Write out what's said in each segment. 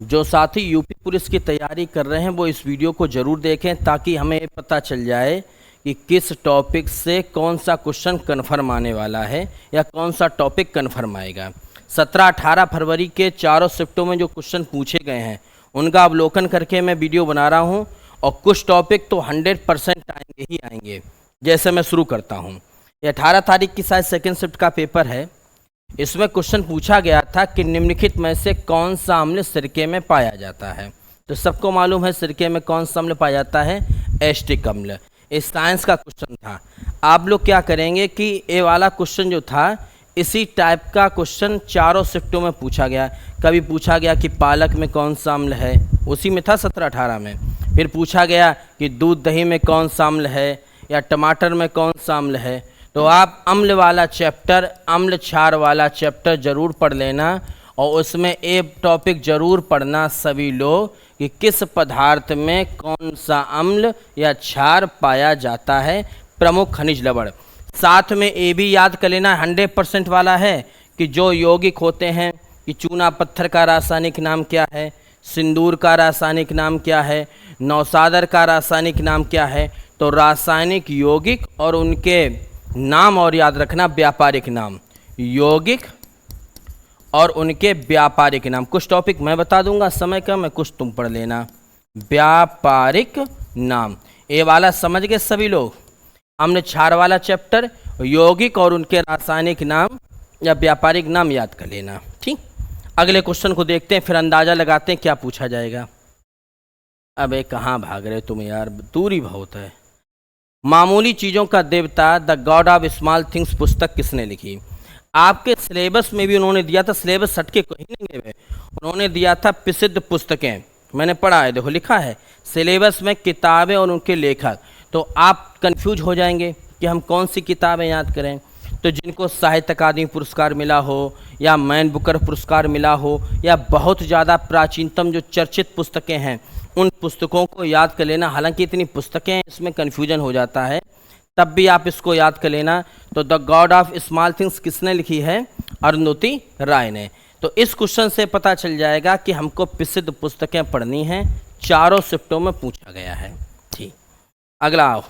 जो साथी UP police की तैयारी कर रहे हैं वो इस वीडियो को ज़रूर देखें ताकि हमें पता चल जाए कि किस टॉपिक से कौन सा क्वेश्चन कन्फर्म आने वाला है या कौन सा टॉपिक कन्फर्म आएगा। 17-18 फरवरी के चारों शिफ्टों में जो क्वेश्चन पूछे गए हैं उनका अवलोकन करके मैं वीडियो बना रहा हूं और कुछ टॉपिक तो 100% आएंगे ही आएंगे। जैसे मैं शुरू करता हूं, ये 18 तारीख की शायद सेकेंड शिफ्ट का पेपर है। इसमें क्वेश्चन पूछा गया था कि निम्नलिखित में से कौन सा अम्ल सिरके में पाया जाता है। तो सबको मालूम है सिरके में कौन सा अम्ल पाया जाता है, एस्टिक अम्ल। इस साइंस का क्वेश्चन था। आप लोग क्या करेंगे कि ये वाला क्वेश्चन जो था इसी टाइप का क्वेश्चन चारों शिफ्टों में पूछा गया। कभी पूछा गया कि पालक में कौन सा अम्ल है, उसी में था 17-18 में। फिर पूछा गया कि दूध दही में कौन सा अम्ल है या टमाटर में कौन सा अम्ल है। तो आप अम्ल वाला चैप्टर, अम्ल क्षार वाला चैप्टर ज़रूर पढ़ लेना और उसमें एक टॉपिक ज़रूर पढ़ना सभी लोग कि किस पदार्थ में कौन सा अम्ल या क्षार पाया जाता है, प्रमुख खनिज लवण। साथ में ये भी याद कर लेना 100% वाला है कि जो यौगिक होते हैं कि चूना पत्थर का रासायनिक नाम क्या है, सिंदूर का रासायनिक नाम क्या है, नौसादर का रासायनिक नाम क्या है। तो रासायनिक यौगिक और उनके नाम और याद रखना व्यापारिक नाम, यौगिक और उनके व्यापारिक नाम। कुछ टॉपिक मैं बता दूंगा, समय कम है, कुछ तुम पढ़ लेना। व्यापारिक नाम ये वाला समझ गए सभी लोग। अम्ल क्षार वाला चैप्टर, यौगिक और उनके रासायनिक नाम या व्यापारिक नाम याद कर लेना। ठीक, अगले क्वेश्चन को देखते हैं, फिर अंदाजा लगाते हैं क्या पूछा जाएगा। अबे कहाँ भाग रहे तुम यार, दूरी बहुत है। मामूली चीज़ों का देवता the God of small things पुस्तक किसने लिखी। आपके सिलेबस में भी उन्होंने दिया था, सिलेबस हट के कहीं नहीं गए, उन्होंने दिया था प्रसिद्ध पुस्तकें। मैंने पढ़ा है, देखो लिखा है सिलेबस में किताबें और उनके लेखक। तो आप कंफ्यूज हो जाएंगे कि हम कौन सी किताबें याद करें। तो जिनको साहित्य अकादमी पुरस्कार मिला हो या मैन बुकर पुरस्कार मिला हो या बहुत ज़्यादा प्राचीनतम जो चर्चित पुस्तकें हैं उन पुस्तकों को याद कर लेना। हालांकि इतनी पुस्तकें हैं, इसमें कन्फ्यूजन हो जाता है, तब भी आप इसको याद कर लेना। तो the God of small things किसने लिखी है, अरुंधति राय ने। तो इस क्वेश्चन से पता चल जाएगा कि हमको प्रसिद्ध पुस्तकें पढ़नी हैं, चारों शिफ्टों में पूछा गया है। ठीक, अगला आओ।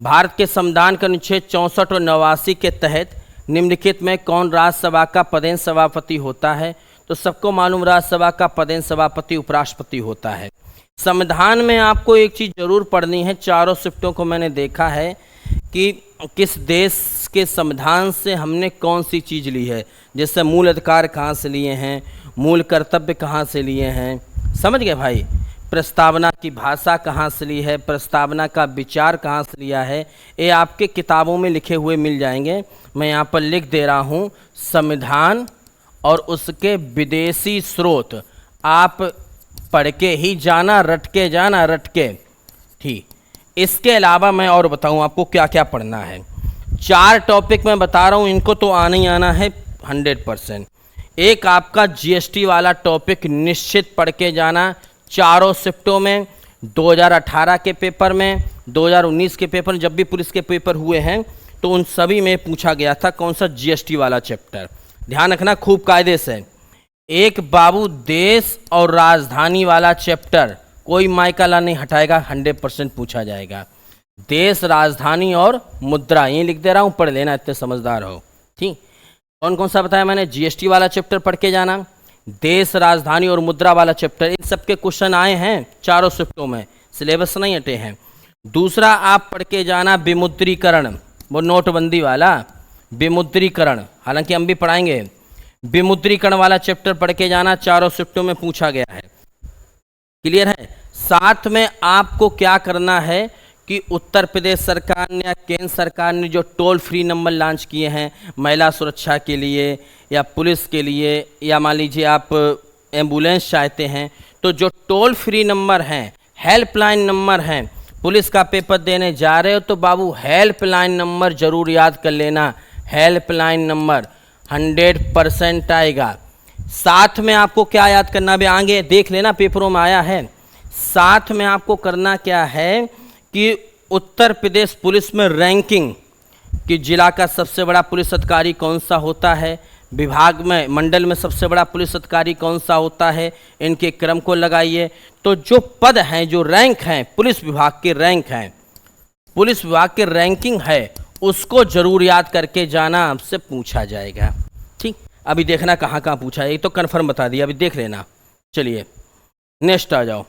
भारत के संविधान के अनुच्छेद 64 और 89 के तहत निम्नलिखित में कौन राज्यसभा का पदेन सभापति होता है। तो सबको मालूम राज्यसभा का पदेन सभापति उपराष्ट्रपति होता है। संविधान में आपको एक चीज़ जरूर पढ़नी है, चारों शिफ्टों को मैंने देखा है कि किस देश के संविधान से हमने कौन सी चीज़ ली है। जैसे मूल अधिकार कहाँ से लिए हैं, मूल कर्तव्य कहाँ से लिए हैं, समझ गए भाई। प्रस्तावना की भाषा कहाँ से ली है, प्रस्तावना का विचार कहाँ से लिया है, ये आपके किताबों में लिखे हुए मिल जाएंगे। मैं यहाँ पर लिख दे रहा हूँ संविधान और उसके विदेशी स्रोत। आप पढ़ के ही जाना, रट के जाना, रट के। ठीक, इसके अलावा मैं और बताऊँ आपको क्या क्या पढ़ना है। 4 टॉपिक मैं बता रहा हूँ, इनको तो आना ही आना है 100%। एक आपका जीएसटी वाला टॉपिक निश्चित पढ़ के जाना चारों शिफ्टों में। 2018 के पेपर में, 2019 के पेपर, जब भी पुलिस के पेपर हुए हैं तो उन सभी में पूछा गया था कौन सा, जीएसटी वाला चैप्टर। ध्यान रखना खूब कायदे से। एक बाबू देश और राजधानी वाला चैप्टर, कोई माइकाला नहीं हटाएगा, 100% पूछा जाएगा। देश, राजधानी और मुद्रा, ये लिख दे रहा हूँ, पढ़ लेना, इतने समझदार हो। ठीक, कौन कौन सा बताया मैंने, जीएसटी वाला चैप्टर पढ़ के जाना, देश, राजधानी और मुद्रा वाला चैप्टर। इन सब के क्वेश्चन आए हैं चारों शिफ्टों में, सिलेबस नहीं हटे हैं। दूसरा आप पढ़ के जाना विमुद्रीकरण, वो नोटबंदी वाला विमुद्रीकरण, हालांकि हम भी पढ़ाएंगे। विमुद्रीकरण वाला चैप्टर पढ़ के जाना, चारों शिफ्टों में पूछा गया है। क्लियर है। साथ में आपको क्या करना है कि उत्तर प्रदेश सरकार ने या केंद्र सरकार ने जो टोल फ्री नंबर लॉन्च किए हैं महिला सुरक्षा के लिए या पुलिस के लिए, या मान लीजिए आप एम्बुलेंस चाहते हैं, तो जो टोल फ्री नंबर हैं, हेल्पलाइन नंबर हैं, पुलिस का पेपर देने जा रहे हो तो बाबू हेल्पलाइन नंबर जरूर याद कर लेना। हेल्पलाइन नंबर 100% आएगा। साथ में आपको क्या याद करना, भी आगे देख लेना, पेपरों में आया है। साथ में आपको करना क्या है कि उत्तर प्रदेश पुलिस में रैंकिंग कि जिला का सबसे बड़ा पुलिस अधिकारी कौन सा होता है, विभाग में मंडल में सबसे बड़ा पुलिस अधिकारी कौन सा होता है, इनके क्रम को लगाइए। तो जो पद हैं, जो रैंक हैं, पुलिस विभाग के रैंक हैं, पुलिस विभाग के रैंकिंग है, उसको जरूर याद करके जाना, आपसे पूछा जाएगा। ठीक, अभी देखना कहाँ कहाँ पूछा है, ये तो कन्फर्म बता दिया, अभी देख लेना। चलिए नेक्स्ट आ जाओ।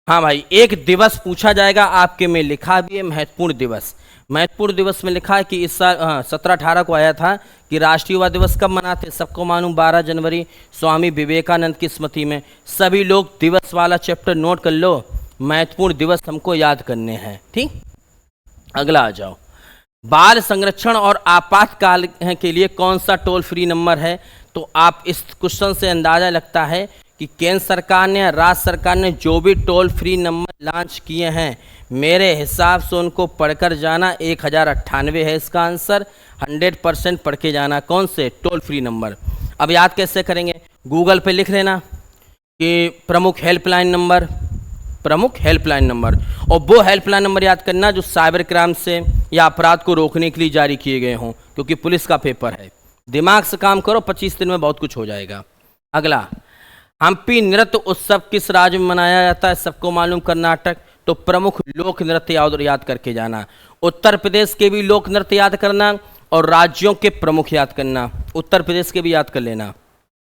हाँ भाई, एक दिवस पूछा जाएगा, आपके में लिखा भी है महत्वपूर्ण दिवस। महत्वपूर्ण दिवस में लिखा है कि इस साल 17-18 को आया था कि राष्ट्रीय युवा दिवस कब मनाते, सबको मालूम 12 जनवरी, स्वामी विवेकानंद की स्मृति में। सभी लोग दिवस वाला चैप्टर नोट कर लो, महत्वपूर्ण दिवस हमको याद करने हैं। ठीक, अगला आ जाओ। बाल संरक्षण और आपातकाल के लिए कौन सा टोल फ्री नंबर है? तो आप इस क्वेश्चन से अंदाजा लगता है कि केंद्र सरकार ने, राज्य सरकार ने जो भी टोल फ्री नंबर लॉन्च किए हैं, मेरे हिसाब से उनको पढ़कर जाना। 1098 है इसका आंसर, 100% पढ़ के जाना। कौन से टोल फ्री नंबर? अब याद कैसे करेंगे? गूगल पे लिख लेना कि प्रमुख हेल्पलाइन नंबर, प्रमुख हेल्पलाइन नंबर, और वो हेल्पलाइन नंबर याद करना जो साइबर क्राइम से या अपराध को रोकने के लिए जारी किए गए हों, क्योंकि पुलिस का पेपर है। दिमाग से काम करो, 25 दिन में बहुत कुछ हो जाएगा। अगला, हम्पी नृत्य उत्सव किस राज्य में मनाया जाता है? सबको मालूम, कर्नाटक। तो प्रमुख लोक नृत्य याद करके जाना। उत्तर प्रदेश के भी लोक नृत्य याद करना और राज्यों के प्रमुख याद करना। उत्तर प्रदेश के भी याद कर लेना,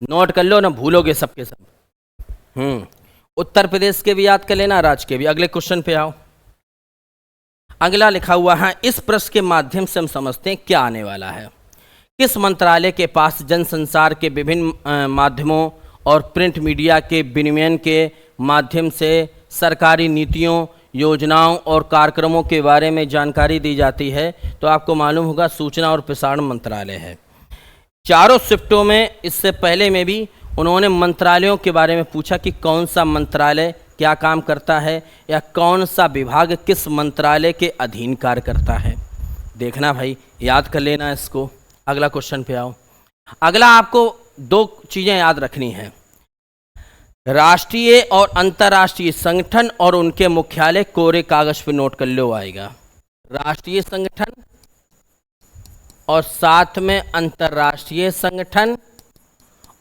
नोट कर लो ना, भूलोगे सबके सब। उत्तर प्रदेश के भी याद कर लेना, राज्य के भी। अगले क्वेश्चन पे आओ। अगला लिखा हुआ है, इस प्रश्न के माध्यम से हम समझते हैं क्या आने वाला है। किस मंत्रालय के पास जनसंचार के विभिन्न माध्यमों और प्रिंट मीडिया के विनियमन के माध्यम से सरकारी नीतियों, योजनाओं और कार्यक्रमों के बारे में जानकारी दी जाती है? तो आपको मालूम होगा, सूचना और प्रसारण मंत्रालय है। चारों शिफ्टों में, इससे पहले में भी उन्होंने मंत्रालयों के बारे में पूछा कि कौन सा मंत्रालय क्या काम करता है, या कौन सा विभाग किस मंत्रालय के अधीन कार्य करता है। देखना भाई, याद कर लेना इसको। अगला क्वेश्चन पे आओ। अगला आपको 2 चीज़ें याद रखनी है, राष्ट्रीय और अंतर्राष्ट्रीय संगठन और उनके मुख्यालय। कोरे कागज पे नोट कर लो आएगा, राष्ट्रीय संगठन और साथ में अंतर्राष्ट्रीय संगठन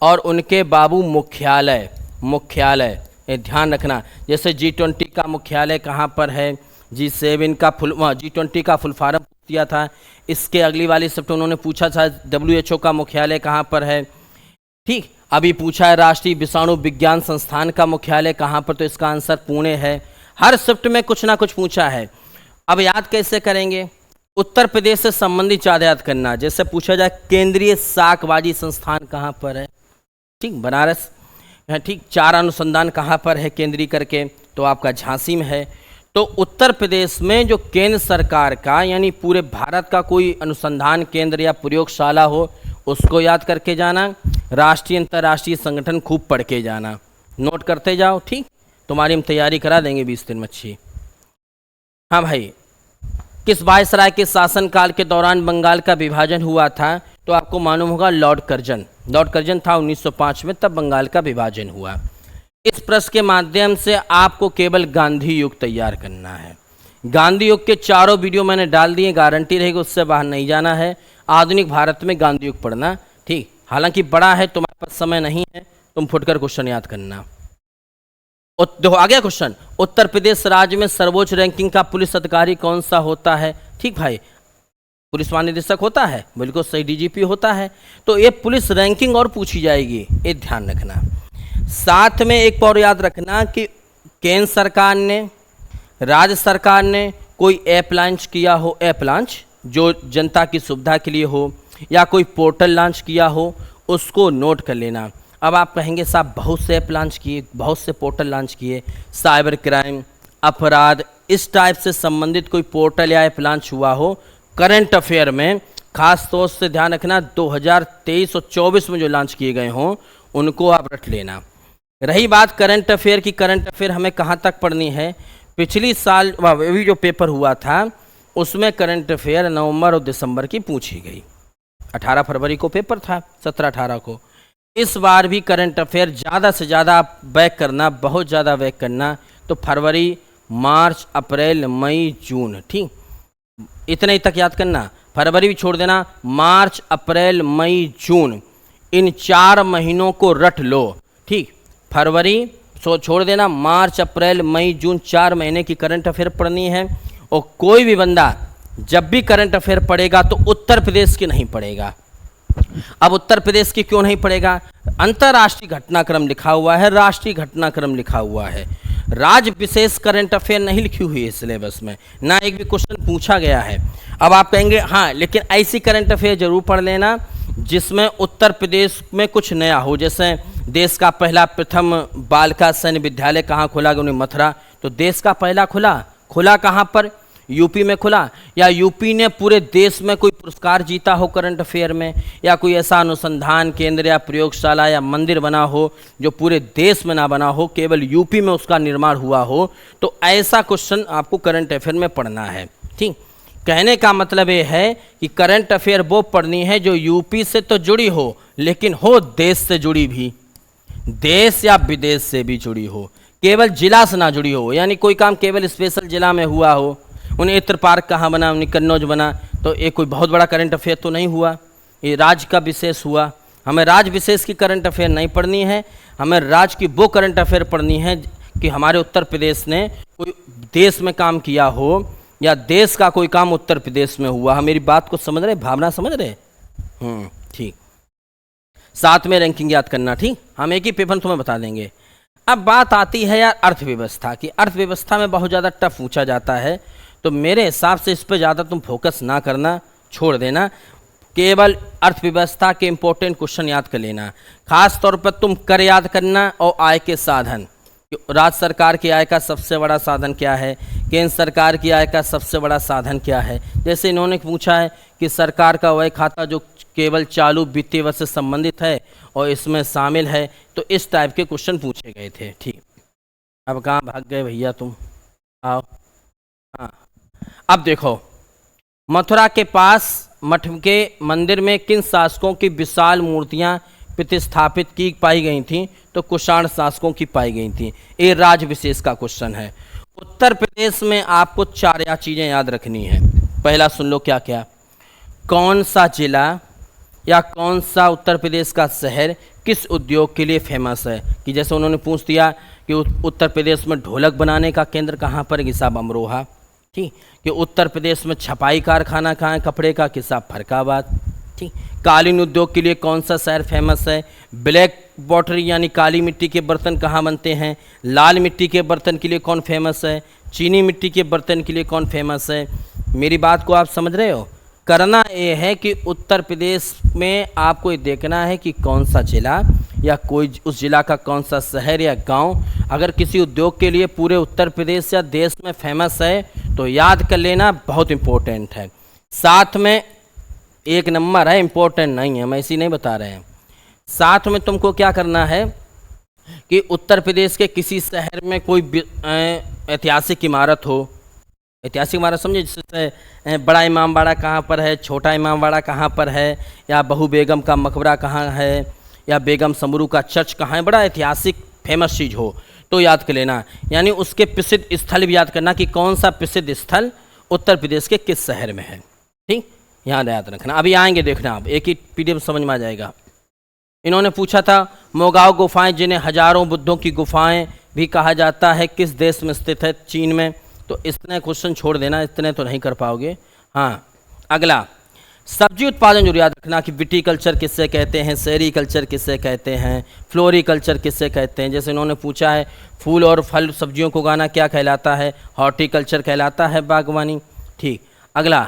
और उनके बाबू मुख्यालय। मुख्यालय ये ध्यान रखना, जैसे G20 का मुख्यालय कहाँ पर है, G7 का G20 का फुल फॉर्म दिया था। इसके अगली वाली शिफ्ट उन्होंने पूछा था WHO का मुख्यालय कहाँ पर है। ठीक, अभी पूछा है राष्ट्रीय विषाणु विज्ञान संस्थान का मुख्यालय कहाँ पर, तो इसका आंसर पुणे है। हर शिफ्ट में कुछ ना कुछ पूछा है। अब याद कैसे करेंगे? उत्तर प्रदेश से संबंधित याद करना, जैसे पूछा जाए केंद्रीय साकबाजी संस्थान कहाँ पर है, ठीक, बनारस है। ठीक, चारा अनुसंधान कहाँ पर है केंद्रीय करके, तो आपका झांसी में है। तो उत्तर प्रदेश में जो केंद्र सरकार का, यानी पूरे भारत का कोई अनुसंधान केंद्र या प्रयोगशाला हो, उसको याद करके जाना। राष्ट्रीय अंतर्राष्ट्रीय संगठन खूब पढ़ के जाना, नोट करते जाओ। ठीक, तुम्हारी हम तैयारी करा देंगे 20 दिन में अच्छी। हाँ भाई, किस वायसराय के शासनकाल के दौरान बंगाल का विभाजन हुआ था? तो आपको मालूम होगा, लॉर्ड कर्जन। लॉर्ड कर्जन था 1905 में, तब बंगाल का विभाजन हुआ। इस प्रश्न के माध्यम से आपको केवल गांधी युग तैयार करना है। गांधी युग के 4 वीडियो मैंने डाल दिए, गारंटी रहेगी, उससे बाहर नहीं जाना है। आधुनिक भारत में गांधी युग पढ़ना। ठीक, हालांकि बड़ा है, तुम्हारे पास समय नहीं है, तुम फुटकर क्वेश्चन याद करना। देखो आ गया क्वेश्चन, उत्तर प्रदेश राज्य में सर्वोच्च रैंकिंग का पुलिस अधिकारी कौन सा होता है? ठीक भाई, पुलिस महानिदेशक होता है, बिल्कुल सही, DGP होता है। तो ये पुलिस रैंकिंग और पूछी जाएगी, ये ध्यान रखना। साथ में एक और याद रखना कि केंद्र सरकार ने, राज्य सरकार ने कोई ऐप लॉन्च किया हो, ऐप लॉन्च जो जनता की सुविधा के लिए हो, या कोई पोर्टल लॉन्च किया हो, उसको नोट कर लेना। अब आप कहेंगे साहब बहुत से ऐप लॉन्च किए, बहुत से पोर्टल लॉन्च किए, साइबर क्राइम, अपराध, इस टाइप से संबंधित कोई पोर्टल या ऐप लॉन्च हुआ हो करंट अफेयर में, खास तौर से ध्यान रखना 2023 और 24 में जो लॉन्च किए गए हों उनको आप रट लेना। रही बात करंट अफेयर की, करंट अफेयर हमें कहाँ तक पढ़नी है? पिछली साल अभी जो पेपर हुआ था उसमें करंट अफेयर नवंबर और दिसंबर की पूछी गई। 18 फरवरी को पेपर था, 17-18 को। इस बार भी करंट अफेयर ज़्यादा से ज़्यादा आप बैक करना, बहुत ज़्यादा बैक करना। तो फरवरी, मार्च, अप्रैल, मई, जून, ठीक, इतने ही तक याद करना। फरवरी भी छोड़ देना, मार्च अप्रैल मई जून, इन 4 महीनों को रट लो। ठीक, फरवरी छोड़ देना, मार्च अप्रैल मई जून 4 महीने की करंट अफेयर पढ़नी है। और कोई भी बंदा जब भी करंट अफेयर पढ़ेगा तो उत्तर प्रदेश की नहीं पढ़ेगा। अब उत्तर प्रदेश की क्यों नहीं पढ़ेगा? अंतर्राष्ट्रीय घटनाक्रम लिखा हुआ है, राष्ट्रीय घटनाक्रम लिखा हुआ है, राज्य विशेष करंट अफेयर नहीं लिखी हुई है सिलेबस में, ना एक भी क्वेश्चन पूछा गया है। अब आप कहेंगे हाँ, लेकिन ऐसी करंट अफेयर जरूर पढ़ लेना जिसमें उत्तर प्रदेश में कुछ नया हो। जैसे देश का पहला प्रथम बालिका सैन्य विद्यालय कहाँ खुला? मथुरा। तो देश का पहला खुला कहाँ पर? यूपी में खुला। या यूपी ने पूरे देश में कोई पुरस्कार जीता हो करंट अफेयर में, या कोई ऐसा अनुसंधान केंद्र या प्रयोगशाला या मंदिर बना हो जो पूरे देश में ना बना हो, केवल यूपी में उसका निर्माण हुआ हो, तो ऐसा क्वेश्चन आपको करंट अफेयर में पढ़ना है। ठीक, कहने का मतलब ये है कि करंट अफेयर वो पढ़नी है जो यूपी से तो जुड़ी हो, लेकिन हो देश से जुड़ी भी, देश या विदेश से भी जुड़ी हो, केवल जिला से ना जुड़ी हो। यानी कोई काम केवल स्पेशल जिला में हुआ हो, उन्हें इत्र पार्क कहाँ बना, उन्हें कन्नौज बना, तो ये कोई बहुत बड़ा करंट अफेयर तो नहीं हुआ, ये राज्य का विशेष हुआ। हमें राज्य विशेष की करंट अफेयर नहीं पढ़नी है, हमें राज्य की वो करंट अफेयर पढ़नी है कि हमारे उत्तर प्रदेश ने कोई देश में काम किया हो, या देश का कोई काम उत्तर प्रदेश में हुआ। हम मेरी बात को समझ रहे, भावना समझ रहे? ठीक, साथ में रैंकिंग याद करना। ठीक, हम एक ही पेपर तुम्हें बता देंगे। अब बात आती है यार अर्थव्यवस्था की। अर्थव्यवस्था में बहुत ज़्यादा टफ पूछा जाता है, तो मेरे हिसाब से इस पर ज़्यादा तुम फोकस ना करना, छोड़ देना, केवल अर्थव्यवस्था के इंपॉर्टेंट क्वेश्चन याद कर लेना। खास तौर पर तुम कर याद करना और आय के साधन। राज्य सरकार की आय का सबसे बड़ा साधन क्या है, केंद्र सरकार की आय का सबसे बड़ा साधन क्या है। जैसे इन्होंने पूछा है कि सरकार का वह खाता जो केवल चालू वित्तीय वर्ष से संबंधित है और इसमें शामिल है, तो इस टाइप के क्वेश्चन पूछे गए थे। ठीक, अब कहाँ भाग गए भैया तुम, आओ। हाँ, अब देखो, मथुरा के पास मठ के मंदिर में किन शासकों की विशाल मूर्तियां प्रतिस्थापित की पाई गई थीं? तो कुषाण शासकों की पाई गई थीं। ये राज्य विशेष का क्वेश्चन है। उत्तर प्रदेश में आपको 4 चीज़ें याद रखनी है। पहला सुन लो, क्या क्या, कौन सा जिला या कौन सा उत्तर प्रदेश का शहर किस उद्योग के लिए फेमस है। कि जैसे उन्होंने पूछ दिया कि उत्तर प्रदेश में ढोलक बनाने का केंद्र कहाँ पर? कि साहब अमरोहा। ठीक, कि उत्तर प्रदेश में छपाई कारखाना कहाँ है कपड़े का? कि साहब फरक्काबाद। ठीक, कालीन उद्योग के लिए कौन सा शहर फेमस है? ब्लैक पॉटरी यानी काली मिट्टी के बर्तन कहाँ बनते हैं? लाल मिट्टी के बर्तन के लिए कौन फेमस है? चीनी मिट्टी के बर्तन के लिए कौन फेमस है? मेरी बात को आप समझ रहे हो? करना ये है कि उत्तर प्रदेश में आपको ये देखना है कि कौन सा जिला या कोई उस जिला का कौन सा शहर या गांव अगर किसी उद्योग के लिए पूरे उत्तर प्रदेश या देश में फेमस है तो याद कर लेना, बहुत इम्पोर्टेंट है। साथ में 1 नंबर है, इम्पोर्टेंट नहीं है, हम ऐसी नहीं बता रहे हैं। साथ में तुमको क्या करना है कि उत्तर प्रदेश के किसी शहर में कोई ऐतिहासिक इमारत हो। ऐतिहासिक इमारत समझे, जैसे बड़ा इमामबाड़ा कहाँ पर है, छोटा इमामबाड़ा कहाँ पर है, या बहू बेगम का मकबरा कहाँ है, या बेगम समरू का चर्च कहाँ है, बड़ा ऐतिहासिक फेमस चीज़ हो तो याद कर लेना। यानी उसके प्रसिद्ध स्थल भी याद करना कि कौन सा प्रसिद्ध स्थल उत्तर प्रदेश के किस शहर में है। ठीक, यहाँ याद रखना। अभी आएंगे, देखना आप, एक ही PDF समझ में आ जाएगा। इन्होंने पूछा था मोगाओ गुफाएं जिन्हें हजारों बुद्धों की गुफाएं भी कहा जाता है किस देश में स्थित है? चीन में। तो इतने क्वेश्चन छोड़ देना, इतने तो नहीं कर पाओगे। हाँ, अगला सब्जी उत्पादन जो याद रखना कि विटीकल्चर किससे कहते हैं, सेरीकल्चर किससे कहते हैं, फ्लोरीकल्चर किससे कहते हैं। जैसे इन्होंने पूछा है फूल और फल सब्जियों को उगाना क्या कहलाता है? हॉर्टिकल्चर कहलाता है, बागवानी। ठीक, अगला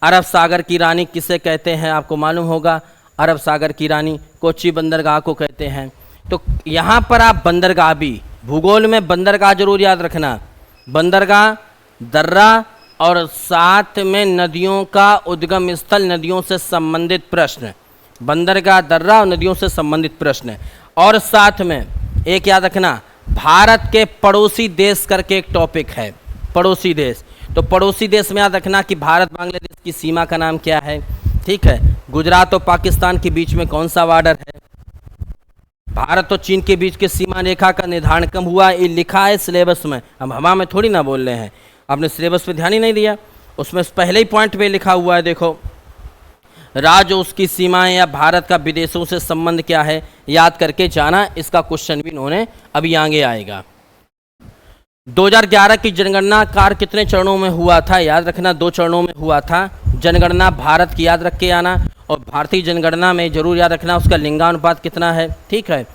अरब सागर की रानी किसे कहते हैं? आपको मालूम होगा, अरब सागर की रानी कोच्चि बंदरगाह को कहते हैं। तो यहाँ पर आप बंदरगाह भी, भूगोल में बंदरगाह जरूर याद रखना, बंदरगाह, दर्रा और साथ में नदियों का उद्गम स्थल, नदियों से संबंधित प्रश्न, बंदरगाह, दर्रा और नदियों से संबंधित प्रश्न। और साथ में एक याद रखना, भारत के पड़ोसी देश करके एक टॉपिक है, पड़ोसी देश। तो पड़ोसी देश में याद रखना कि भारत बांग्लादेश की सीमा का नाम क्या है। ठीक है, गुजरात और पाकिस्तान के बीच में कौन सा बॉर्डर है? भारत और चीन के बीच के सीमा रेखा का निर्धारण कब हुआ? ये लिखा है सिलेबस में, हम हवा में थोड़ी ना बोल रहे हैं। आपने सिलेबस पे ध्यान ही नहीं दिया, उसमें पहले ही पॉइंट पे लिखा हुआ है, देखो राज्य उसकी सीमाएं या भारत का विदेशों से संबंध क्या है, याद करके जाना। इसका क्वेश्चन भी इन्होंने अभी आगे आएगा। 2011 की जनगणना कार्य कितने चरणों में हुआ था, याद रखना 2 चरणों में हुआ था। जनगणना भारत की याद रख के आना, और भारतीय जनगणना में जरूर याद रखना उसका लिंगानुपात कितना है। ठीक है,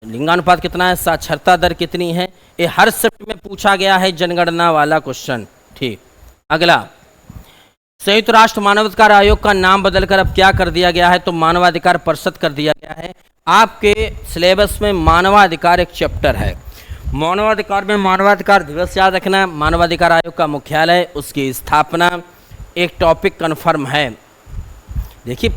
लिंगानुपात कितना है, साक्षरता दर कितनी है, ये हर शिफ्ट में पूछा गया है जनगणना वाला क्वेश्चन। ठीक, अगला, संयुक्त राष्ट्र मानवाधिकार आयोग का नाम बदलकर अब क्या कर दिया गया है, तो मानवाधिकार परिषद कर दिया गया है। आपके सिलेबस में मानवाधिकार एक चैप्टर है, मानवाधिकार में मानवाधिकार दिवस याद रखना, मानवाधिकार आयोग का मुख्यालय, उसकी स्थापना, एक टॉपिक कन्फर्म है। देखिए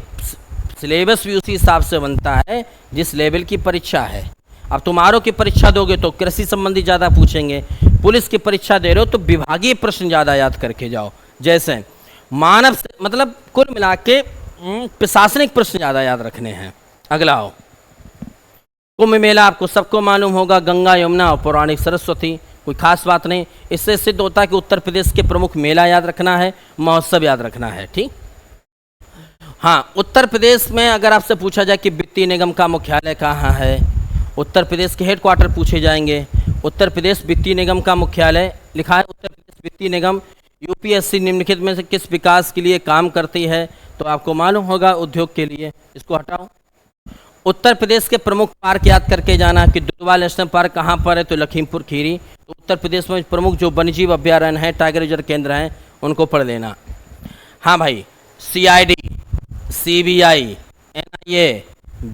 सिलेबस भी उसी हिसाब से बनता है जिस लेवल की परीक्षा है। अब तुम आरओ की परीक्षा दोगे तो कृषि संबंधी ज़्यादा पूछेंगे, पुलिस की परीक्षा दे रहे हो तो विभागीय प्रश्न ज़्यादा याद करके जाओ। जैसे मानव मतलब कुल मिला के प्रशासनिक प्रश्न ज़्यादा याद रखने हैं। अगला हो, कुंभ मेला आपको सबको मालूम होगा, गंगा यमुना और पौराणिक सरस्वती, कोई खास बात नहीं। इससे सिद्ध होता है कि उत्तर प्रदेश के प्रमुख मेला याद रखना है, महोत्सव याद रखना है। ठीक, हाँ, उत्तर प्रदेश में अगर आपसे पूछा जाए कि वित्तीय निगम का मुख्यालय कहाँ है, उत्तर प्रदेश के हेडक्वार्टर पूछे जाएंगे। उत्तर प्रदेश वित्तीय निगम का मुख्यालय लिखा है, उत्तर प्रदेश वित्तीय निगम यूपीएससी निम्नलिखित में से किस विकास के लिए काम करती है, तो आपको मालूम होगा उद्योग के लिए। इसको हटाओ। उत्तर प्रदेश के प्रमुख पार्क याद करके जाना कि दुधवा नेशनल पार्क कहाँ पर है, तो लखीमपुर खीरी। तो उत्तर प्रदेश में प्रमुख जो वन्यजीव अभ्यारण्य है, टाइगर रिजर्व केंद्र हैं, उनको पढ़ लेना। हाँ भाई, CID, CBI, NIA,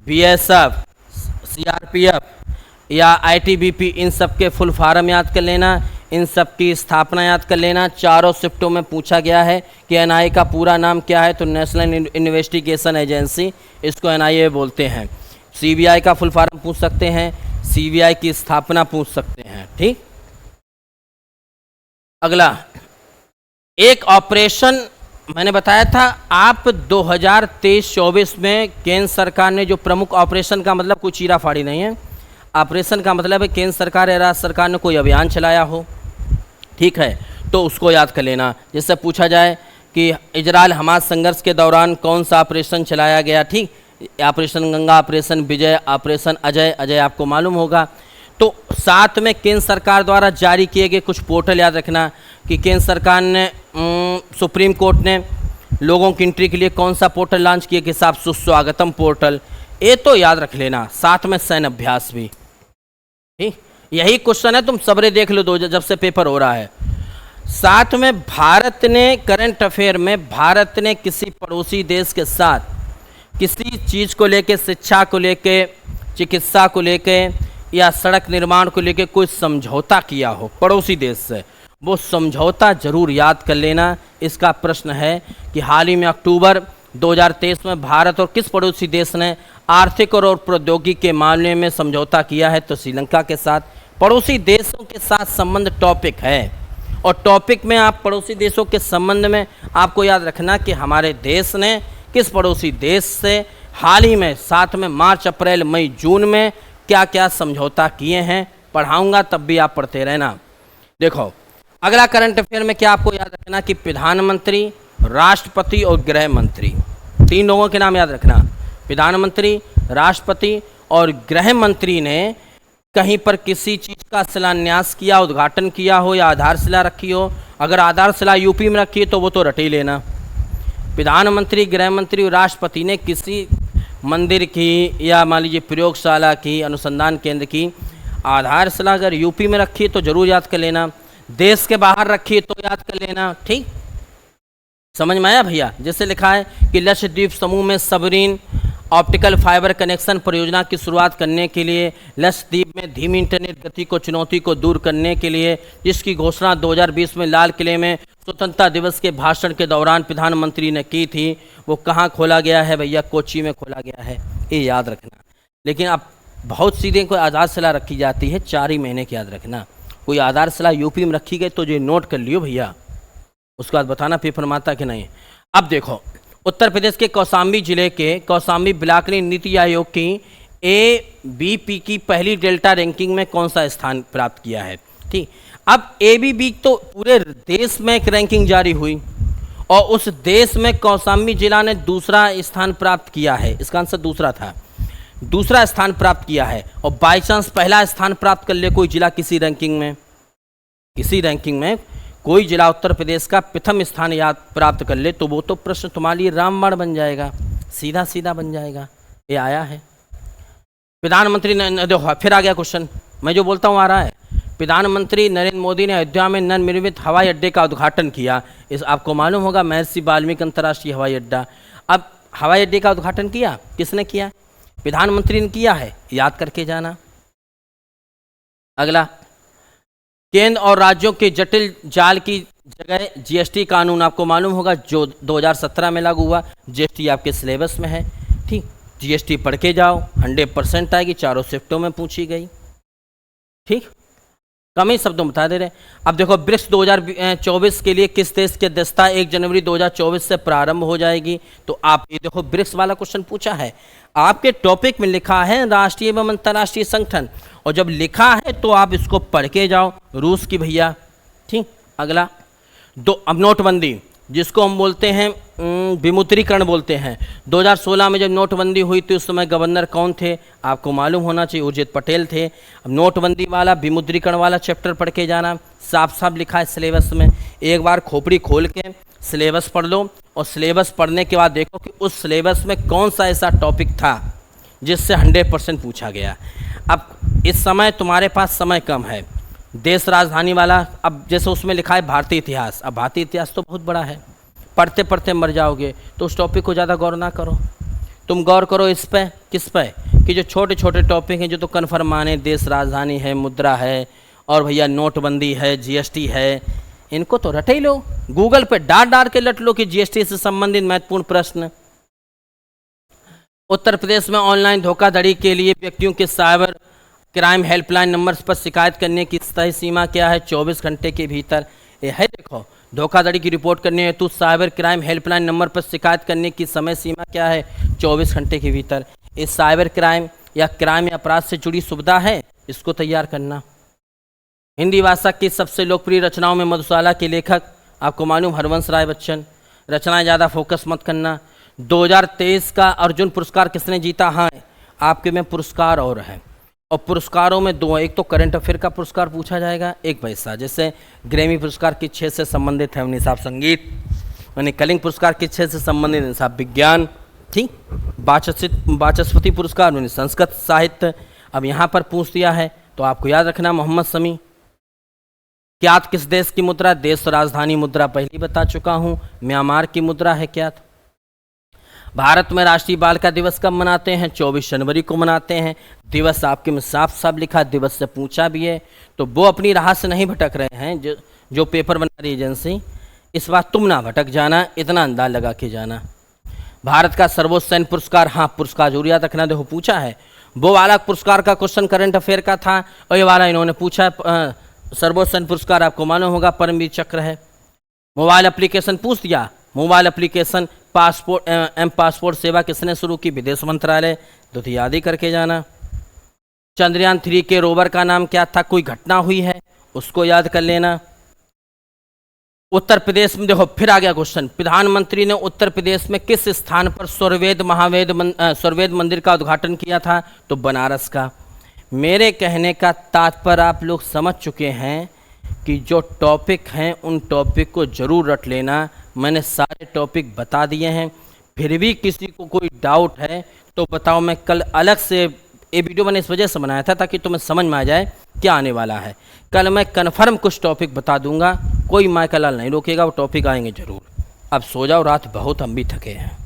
BSF, CRPF या आईटीबीपी, इन सब के फुल फॉर्म याद कर लेना, इन सब की स्थापना याद कर लेना। चारों शिफ्टों में पूछा गया है कि एनआईए का पूरा नाम क्या है, तो नेशनल इन्वेस्टिगेशन एजेंसी, इसको एनआईए बोलते हैं। सीबीआई का फुल फॉर्म पूछ सकते हैं, सीबीआई की स्थापना पूछ सकते हैं। ठीक, अगला, एक ऑपरेशन मैंने बताया था आप 2023-24 में केंद्र सरकार ने जो प्रमुख ऑपरेशन का मतलब कोई चीरा फाड़ी नहीं है, ऑपरेशन का मतलब है केंद्र सरकार या राज्य सरकार ने कोई अभियान चलाया हो। ठीक है, तो उसको याद कर लेना। जैसे पूछा जाए कि इजरायल हमास संघर्ष के दौरान कौन सा ऑपरेशन चलाया गया, ठीक, ऑपरेशन गंगा, ऑपरेशन विजय, ऑपरेशन अजय, अजय आपको मालूम होगा। तो साथ में केंद्र सरकार द्वारा जारी किए गए कुछ पोर्टल याद रखना कि केंद्र सरकार ने सुप्रीम कोर्ट ने लोगों की एंट्री के लिए कौन सा पोर्टल लॉन्च किया, के हिसाब सुस्वागतम पोर्टल, ये तो याद रख लेना। साथ में सैन्य अभ्यास भी। ठीक, यही क्वेश्चन है, तुम सबरे देख लो जब से पेपर हो रहा है। साथ में भारत ने करंट अफेयर में भारत ने किसी पड़ोसी देश के साथ किसी चीज़ को लेके, शिक्षा को लेके, चिकित्सा को लेके या सड़क निर्माण को लेके कोई समझौता किया हो पड़ोसी देश से, वो समझौता जरूर याद कर लेना। इसका प्रश्न है कि हाल ही में अक्टूबर 2023 में भारत और किस पड़ोसी देश ने आर्थिक और प्रौद्योगिकी के मामले में समझौता किया है, तो श्रीलंका के साथ। पड़ोसी देशों के साथ संबंध टॉपिक है, और टॉपिक में आप पड़ोसी देशों के संबंध में आपको याद रखना कि हमारे देश ने किस पड़ोसी देश से हाल ही में, साथ में मार्च, अप्रैल, मई, जून में क्या क्या समझौता किए हैं। पढ़ाऊंगा तब भी आप पढ़ते रहना। देखो अगला करंट अफेयर में क्या आपको याद रखना कि प्रधानमंत्री, राष्ट्रपति और गृह मंत्री, 3 लोगों के नाम याद रखना। प्रधानमंत्री, राष्ट्रपति और गृह मंत्री ने कहीं पर किसी चीज़ का शिलान्यास किया, उद्घाटन किया हो या आधारशिला रखी हो। अगर आधारशिला यूपी में रखी है तो वो तो रट ही लेना। प्रधानमंत्री, गृह मंत्री और राष्ट्रपति ने किसी मंदिर की या मान लीजिए प्रयोगशाला की, अनुसंधान केंद्र की आधारशिला अगर यूपी में रखी है तो जरूर याद कर लेना। देश के बाहर रखी है तो याद कर लेना। ठीक, समझ में आया भैया। जैसे लिखा है कि लक्षद्वीप समूह में सबरीन ऑप्टिकल फाइबर कनेक्शन परियोजना की शुरुआत करने के लिए, लक्षद्वीप में धीमी इंटरनेट गति को चुनौती को दूर करने के लिए, जिसकी घोषणा 2020 में लाल किले में स्वतंत्रता दिवस के भाषण के दौरान प्रधानमंत्री ने की थी, वो कहाँ खोला गया है भैया? कोच्चि में खोला गया है, ये याद रखना। लेकिन अब बहुत सीधे कोई आधारशिला रखी जाती है 4 ही महीने की, याद रखना। कोई आधारशिला यूपी में रखी गई तो ये नोट कर लियो भैया, उसके बाद बताना पेपर माता कि नहीं। अब देखो उत्तर प्रदेश के कौशाम्बी जिले के कौशाम्बी ब्लॉक ने नीति आयोग की ABP की पहली डेल्टा रैंकिंग में कौन सा स्थान प्राप्त किया है? ठीक, अब ABP तो पूरे देश में एक रैंकिंग जारी हुई और उस देश में कौशाम्बी जिला ने दूसरा स्थान प्राप्त किया है। इसका आंसर दूसरा था, दूसरा स्थान प्राप्त किया है। और बाई चांस पहला स्थान प्राप्त कर ले कोई जिला किसी रैंकिंग में, किसी रैंकिंग में कोई जिला उत्तर प्रदेश का प्रथम स्थान याद प्राप्त कर ले, तो वो तो प्रश्न तुम्हारे लिए रामबाण बन जाएगा, सीधा सीधा बन जाएगा। ये आया है प्रधानमंत्री देखो फिर आ गया क्वेश्चन, मैं जो बोलता हूँ आ रहा है। प्रधानमंत्री नरेंद्र मोदी ने अयोध्या में नवनिर्मित हवाई अड्डे का उद्घाटन किया। इस आपको मालूम होगा महर्षि वाल्मीकि अंतर्राष्ट्रीय हवाई अड्डा। अब हवाई अड्डे का उद्घाटन किया किसने किया? प्रधानमंत्री ने किया है, याद करके जाना। अगला, केंद्र और राज्यों के जटिल जाल की जगह जीएसटी कानून आपको मालूम होगा जो 2017 में लागू हुआ। जीएसटी आपके सिलेबस में है, ठीक। जीएसटी पढ़ के जाओ, 100% आएगी, चारों शिफ्टों में पूछी गई, ठीक। कम ही शब्दों बता दे रहे। अब देखो ब्रिक्स 2024 के लिए किस देश की अध्यक्षता 1 जनवरी 2024 से प्रारंभ हो जाएगी? तो आप ये देखो ब्रिक्स वाला क्वेश्चन पूछा है, आपके टॉपिक में लिखा है राष्ट्रीय एवं अंतर्राष्ट्रीय संगठन, और जब लिखा है तो आप इसको पढ़ के जाओ, रूस की भैया, ठीक। अगला, अब नोटबंदी जिसको हम बोलते हैं विमुद्रीकरण बोलते हैं। 2016 में जब नोटबंदी हुई थी उस समय गवर्नर कौन थे? आपको मालूम होना चाहिए, उर्जित पटेल थे। अब नोटबंदी वाला विमुद्रीकरण वाला चैप्टर पढ़ के जाना, साफ साफ लिखा है सिलेबस में। एक बार खोपड़ी खोल के सिलेबस पढ़ लो, और सिलेबस पढ़ने के बाद देखो कि उस सिलेबस में कौन सा ऐसा टॉपिक था जिससे 100% पूछा गया। अब इस समय तुम्हारे पास समय कम है, देश राजधानी वाला, अब जैसे उसमें लिखा है भारतीय इतिहास, अब भारतीय इतिहास तो बहुत बड़ा है, पढ़ते पढ़ते मर जाओगे, तो उस टॉपिक को ज़्यादा गौर ना करो। तुम गौर करो इस पे, किस पे, कि जो छोटे छोटे टॉपिक हैं जो तो कन्फर्म आने, देश राजधानी है, मुद्रा है, और भैया नोटबंदी है, जीएसटी है, इनको तो रट ही लो, गूगल पे डाल के लट लो कि जीएसटी से संबंधित महत्वपूर्ण प्रश्न। उत्तर प्रदेश में ऑनलाइन धोखाधड़ी के लिए व्यक्तियों के साइबर क्राइम हेल्पलाइन नंबर पर शिकायत करने की तय सीमा क्या है? 24 घंटे के भीतर। ये है, देखो धोखाधड़ी की रिपोर्ट करने हेतु साइबर क्राइम हेल्पलाइन नंबर पर शिकायत करने की समय सीमा क्या है? 24 घंटे के भीतर। इस साइबर क्राइम या क्राइम या अपराध से जुड़ी सुविधा है, इसको तैयार करना। हिंदी भाषा की सबसे लोकप्रिय रचनाओं में मधुशाला के लेखक आपको मालूम हरवंश राय बच्चन। रचनाएं ज़्यादा फोकस मत करना। 2023 का अर्जुन पुरस्कार किसने जीता? हाँ, आपके में पुरस्कार और है, और पुरस्कारों में दो, एक तो करंट अफेयर का पुरस्कार पूछा जाएगा, एक वैसा जैसे ग्रैमी पुरस्कार किस क्षेत्र से संबंधित है, उन्हें साहब संगीत, यानी कलिंग पुरस्कार किस क्षेत्र से संबंधित है, साहब विज्ञान, ठीक। वाचस्पति पुरस्कार उन्हें संस्कृत साहित्य। अब यहाँ पर पूछ दिया है तो आपको याद रखना मोहम्मद शमी। क्यात किस देश की मुद्रा? देश राजधानी मुद्रा पहले बता चुका हूँ, म्यांमार की मुद्रा है क्यात। भारत में राष्ट्रीय बालिका दिवस कब मनाते हैं? 24 जनवरी को मनाते हैं। दिवस आपके में साफ साफ लिखा, दिवस से पूछा भी है, तो वो अपनी राह से नहीं भटक रहे हैं जो पेपर बना रही एजेंसी। इस बार तुम ना भटक जाना, इतना अंदाज लगा के जाना। भारत का सर्वोच्च सैन्य पुरस्कार, हाँ पुरस्कार जरूर याद रखना, देखो पूछा है। वो वाला पुरस्कार का क्वेश्चन करंट अफेयर का था, और ये वाला इन्होंने पूछा है। सर्वोच्च सैन्य पुरस्कार आपको मालूम होगा परमवीर चक्र है। मोबाइल एप्लीकेशन पूछ दिया, मोबाइल एप्लीकेशन पासपोर्ट सेवा किसने शुरू की? विदेश मंत्रालय, तो याद ही करके जाना। चंद्रयान 3 के रोवर का नाम क्या था? कोई घटना हुई है उसको याद कर लेना। उत्तर प्रदेश में देखो फिर आ गया क्वेश्चन, प्रधानमंत्री ने उत्तर प्रदेश में किस स्थान पर स्वरवेद मंदिर का उद्घाटन किया था? तो बनारस का। मेरे कहने का तात्पर्य आप लोग समझ चुके हैं कि जो टॉपिक हैं उन टॉपिक को जरूर रट लेना। मैंने सारे टॉपिक बता दिए हैं, फिर भी किसी को कोई डाउट है तो बताओ। मैं कल अलग से ये वीडियो मैंने इस वजह से बनाया था ताकि तुम्हें समझ में आ जाए क्या आने वाला है। कल मैं कन्फर्म कुछ टॉपिक बता दूंगा, कोई माइकल लाल नहीं रोकेगा, वो टॉपिक आएंगे जरूर। अब सो जाओ, रात बहुत हम भी थके हैं।